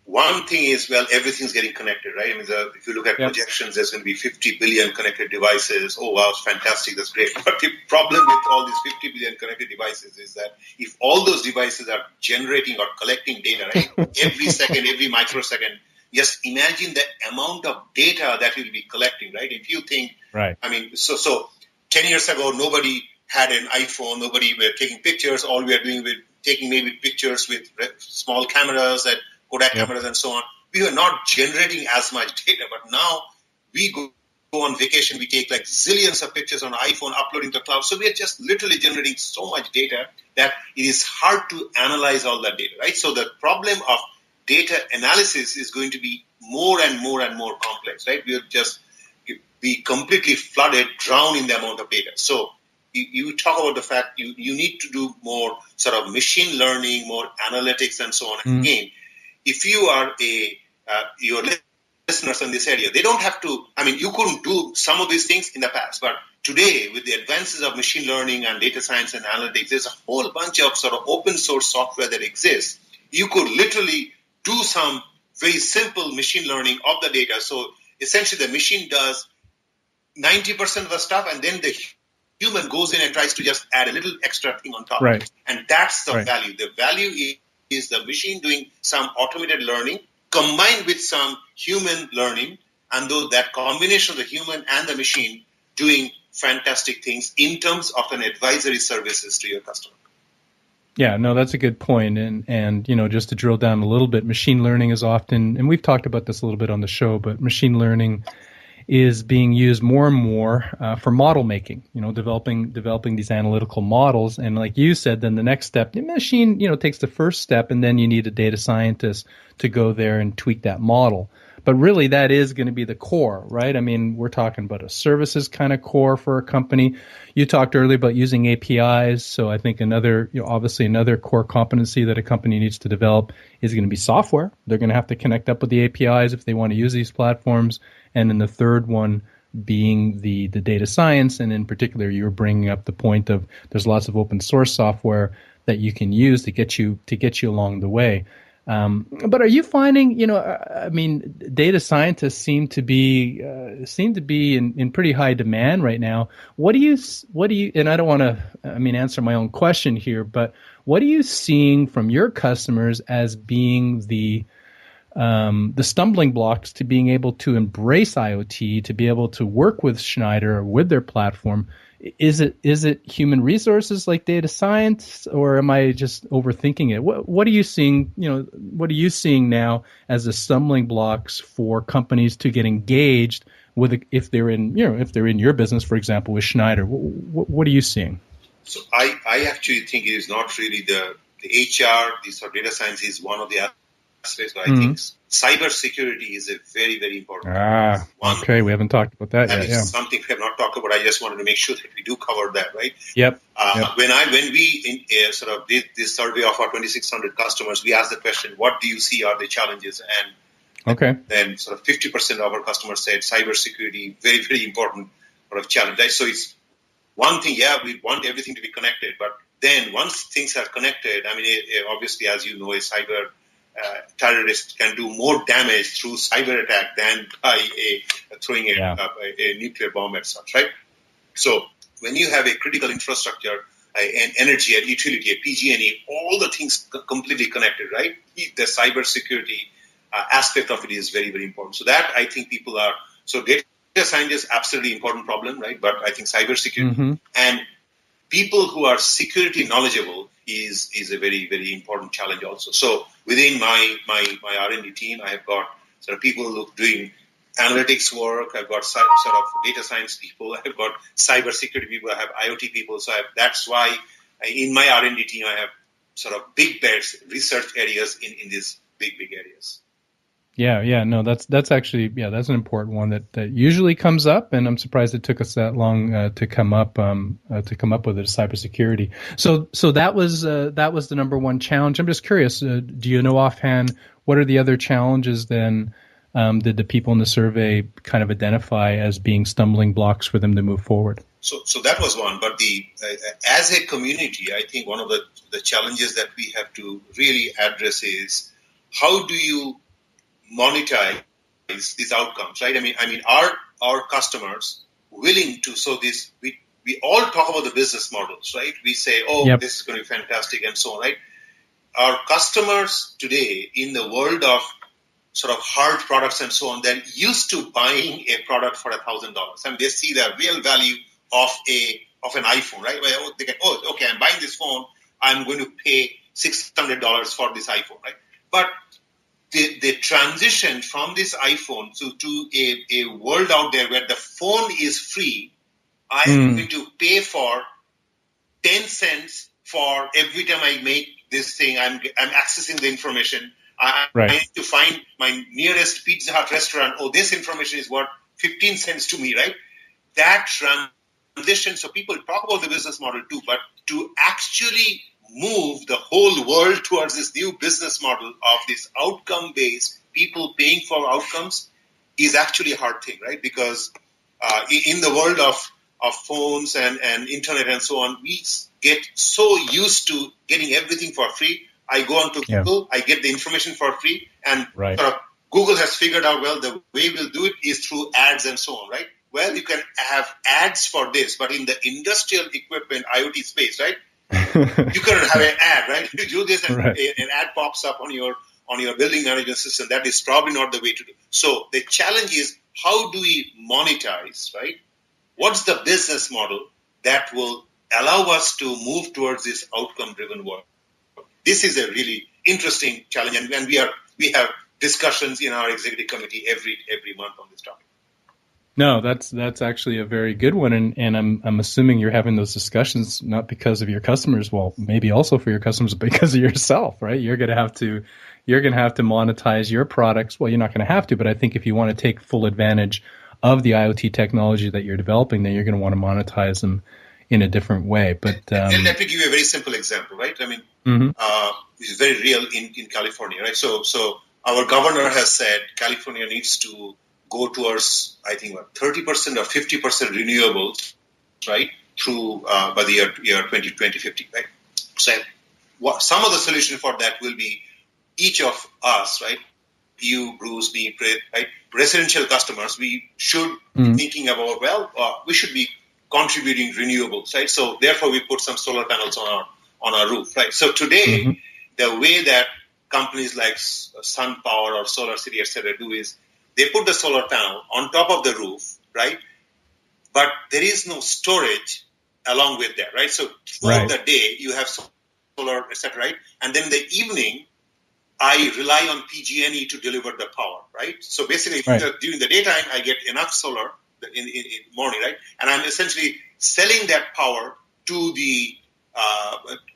one thing is, everything's getting connected, right? If you look at projections, there's going to be 50 billion connected devices. Oh, wow, it's fantastic. That's great. But the problem with all these 50 billion connected devices is that if all those devices are generating or collecting data, right, every second, every microsecond, just imagine the amount of data that will be collecting, right? If you think, right. So 10 years ago, nobody had an iPhone. Nobody were taking pictures. All we are doing with taking maybe pictures with small cameras and Kodak cameras and so on. We were not generating as much data, but now we go on vacation. We take like zillions of pictures on iPhone, uploading to the cloud. So we are just literally generating so much data that it is hard to analyze all that data, right? So the problem of data analysis is going to be more and more and more complex, right? We'll just be completely flooded, drown in the amount of data. So you talk about the fact you need to do more sort of machine learning, more analytics, and so on. Mm-hmm. Again, if you are your listeners in this area, they don't have to. I mean, you couldn't do some of these things in the past, but today, with the advances of machine learning and data science and analytics, there's a whole bunch of sort of open source software that exists. You could literally do some very simple machine learning of the data. So essentially, the machine does 90% of the stuff, and then the human goes in and tries to just add a little extra thing on top. Right. And that's the value. The value is the machine doing some automated learning combined with some human learning, and though that combination of the human and the machine doing fantastic things in terms of an advisory services to your customer. Yeah, no, that's a good point. And you know, just to drill down a little bit, machine learning is often, and we've talked about this a little bit on the show, but machine learning is being used more and more for model making, you know, developing these analytical models. And like you said, then the next step, the machine, you know, takes the first step, and then you need a data scientist to go there and tweak that model. But really, that is going to be the core, right? I mean, we're talking about a services kind of core for a company. You talked earlier about using APIs. So I think obviously another core competency that a company needs to develop is going to be software. They're going to have to connect up with the APIs if they want to use these platforms. And then the third one being the data science. And in particular, you were bringing up the point of there's lots of open source software that you can use to get you along the way. But are you finding, you know, I mean, data scientists seem to be in pretty high demand right now. What do you, and I don't want to, answer my own question here, but what are you seeing from your customers as being the stumbling blocks to being able to embrace IoT, to be able to work with Schneider or with their platform? Is it human resources like data science, or am I just overthinking it? What are you seeing? You know, what are you seeing now as the stumbling blocks for companies to get engaged with, if they're in your business, for example, with Schneider? What are you seeing? So I actually think it is not really the HR. This or data science is one of the aspects, but I think cybersecurity is a very, very important one. Okay, we haven't talked about that yet. That is something we have not talked about. I just wanted to make sure that we do cover that, right? Yep. When we sort of did this survey of our 2,600 customers, we asked the question, what do you see are the challenges? And then sort of 50% of our customers said cybersecurity, very, very important sort of challenge. Right? So it's one thing, we want everything to be connected, but then once things are connected, obviously, as you know, a cyber terrorist can do more damage through cyber attack than by throwing a nuclear bomb at such, right? So when you have a critical infrastructure, an energy, a utility, a PG&E, all the things completely connected, right? The cybersecurity aspect of it is very, very important. So that I think people are, so data scientists, absolutely important problem, right? But I think cybersecurity and people who are security knowledgeable is a very, very important challenge also. So within my R&D team, I have got sort of people doing analytics work. I've got sort of data science people. I've got cybersecurity people. I have IoT people. So that's why in my R&D team, I have sort of big bets, research areas in these big areas. Yeah, no, that's actually, that's an important one that usually comes up, and I'm surprised it took us that long to come up with it, cybersecurity. So that was the number one challenge. I'm just curious, do you know offhand what are the other challenges then did the people in the survey kind of identify as being stumbling blocks for them to move forward? So that was one, but as a community, I think one of the challenges that we have to really address is how do you monetize these outcomes, right? Our customers willing to, so this, we all talk about the business models, right? We say, this is going to be fantastic and so on, right? Our customers today in the world of sort of hard products and so on, they're used to buying a product for $1,000. They see the real value of an iPhone, right? Where they get, okay, I'm buying this phone, I'm going to pay $600 for this iPhone, right? But the transition from this iPhone to a world out there where the phone is free, I am going to pay for 10 cents for every time I make this thing. I'm accessing the information. I need to find my nearest Pizza Hut restaurant. Oh, this information is worth 15 cents to me, right? That transition, so people talk about the business model too, but to actually move the whole world towards this new business model of this outcome-based, people paying for outcomes is actually a hard thing, right? Because in the world of phones and internet and so on, we get so used to getting everything for free. I go onto Google, I get the information for free, and sort of Google has figured out, well, the way we'll do it is through ads and so on, right? Well, you can have ads for this, but in the industrial equipment IoT space, right? You couldn't have an ad, right? You do this and an ad pops up on your building management system. That is probably not the way to do it. So the challenge is, how do we monetize, right? What's the business model that will allow us to move towards this outcome-driven world? This is a really interesting challenge, and we have discussions in our executive committee every month on this topic. No, that's actually a very good one, and I'm assuming you're having those discussions not because of your customers, well, maybe also for your customers, but because of yourself, right? You're gonna have to monetize your products. Well, you're not gonna have to, but I think if you want to take full advantage of the IoT technology that you're developing, then you're going to want to monetize them in a different way. But let me give you a very simple example, right? I mean, it's very real in California, right? So our governor has said California needs to go towards, I think, 30% or 50% renewables, right, through by the year 2050, right? So some of the solution for that will be each of us, right? You, Bruce, me, Prith, right? Residential customers, we should be thinking about, we should be contributing renewables, right? So therefore, we put some solar panels on our roof, right? So today, the way that companies like SunPower or SolarCity, etc., do is they put the solar panel on top of the roof, right? But there is no storage along with that, right? So throughout the day, you have solar, etc., right? And then in the evening, I rely on PG&E to deliver the power, right? So basically, during the daytime, I get enough solar in morning, right? And I'm essentially selling that power to the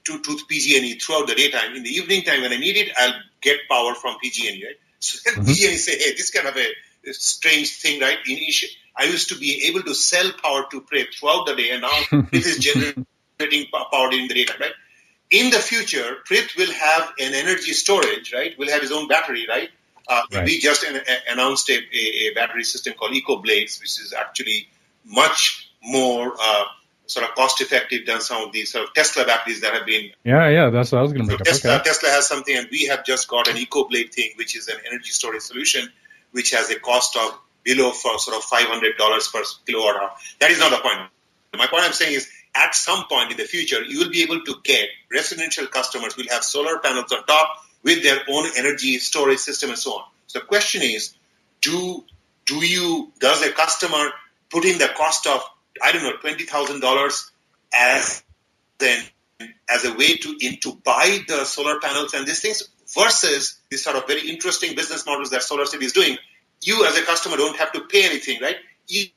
to PG&E throughout the daytime. In the evening time, when I need it, I'll get power from PG&E, right? So then PG&E say, hey, this kind of a strange thing, right? I used to be able to sell power to Prith throughout the day, and now it is generating power during the daytime, right? In the future, Prith will have an energy storage, right? Will have his own battery, right? We just announced a battery system called EcoBlades, which is actually much more sort of cost-effective than some of these sort of Tesla batteries that have been. Yeah, that's what I was going to bring up. Tesla has something, and we have just got an EcoBlade thing, which is an energy storage solution, which has a cost of below for sort of $500 per kilowatt hour. That is not the point. My point I'm saying is, at some point in the future, you will be able to get residential customers will have solar panels on top with their own energy storage system and so on. So the question is, does a customer put in the cost of, I don't know, $20,000 as a way to buy the solar panels and these things versus this sort of very interesting business models that SolarCity is doing? You as a customer don't have to pay anything, right? You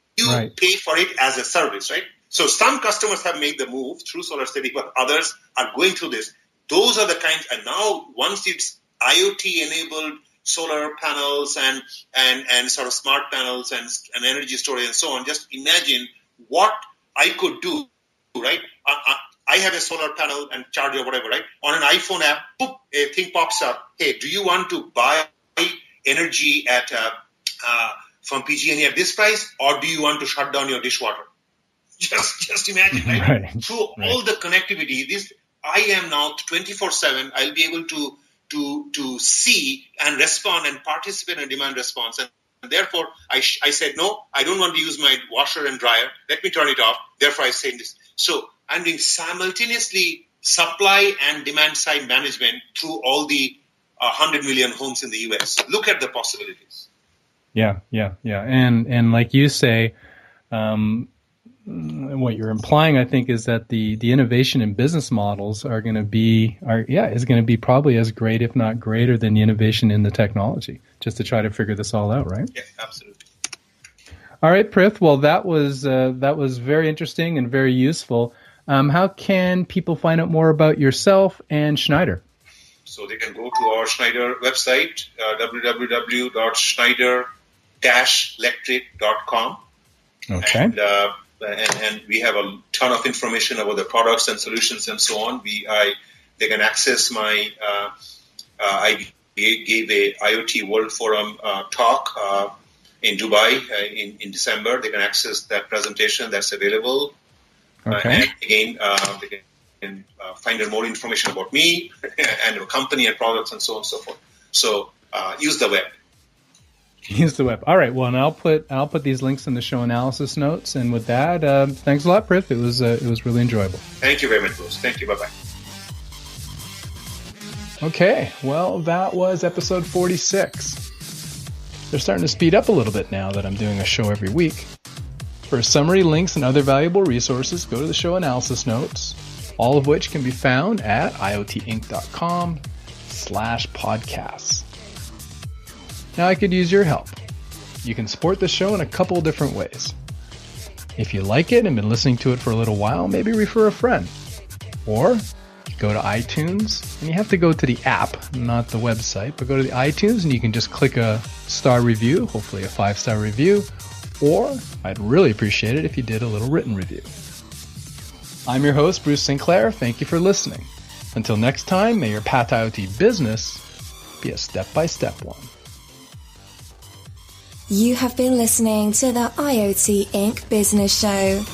pay for it as a service, right? So some customers have made the move through SolarCity, but others are going through this. Those are the kinds, and now once it's IoT-enabled solar panels and sort of smart panels and energy storage and so on, just imagine what I could do, right? I have a solar panel and charger, whatever, right? On an iPhone app, boop, a thing pops up. Hey, do you want to buy energy from PG&E at this price, or do you want to shut down your dishwater? Just imagine, right? Through all the connectivity, I am now 24/7. I'll be able to see and respond and participate in demand response. And therefore, I said, no, I don't want to use my washer and dryer. Let me turn it off. Therefore, I say this. So I'm doing simultaneously supply and demand side management through all the 100 million homes in the U.S. Look at the possibilities. Yeah. And like you say, what you're implying, I think, is that the innovation in business models is going to be probably as great, if not greater, than the innovation in the technology, just to try to figure this all out, right? Yeah, absolutely. All right, Prith. Well, that was very interesting and very useful. How can people find out more about yourself and Schneider? So they can go to our Schneider website, www.schneider-electric.com. Okay. And we have a ton of information about the products and solutions and so on. They can access my, I gave a IoT World Forum talk in Dubai in December. They can access that presentation that's available. Okay. And again, they can find out more information about me and our company and products and so on and so forth. So use the web. Use the web. All right. Well, and I'll put these links in the show analysis notes. And with that, thanks a lot, Prith. It was really enjoyable. Thank you very much, Bruce. Thank you. Bye bye. Okay. Well, that was episode 46. They're starting to speed up a little bit now that I'm doing a show every week. For summary, links, and other valuable resources, go to the show analysis notes, all of which can be found at iotinc.com/podcasts. Now I could use your help. You can support the show in a couple of different ways. If you like it and been listening to it for a little while, maybe refer a friend. Or go to iTunes, and you have to go to the app, not the website, but go to the iTunes and you can just click a star review, hopefully a 5-star review, or I'd really appreciate it if you did a little written review. I'm your host, Bruce Sinclair. Thank you for listening. Until next time, may your path to IoT business be a step-by-step one. You have been listening to the IoT Inc. Business Show.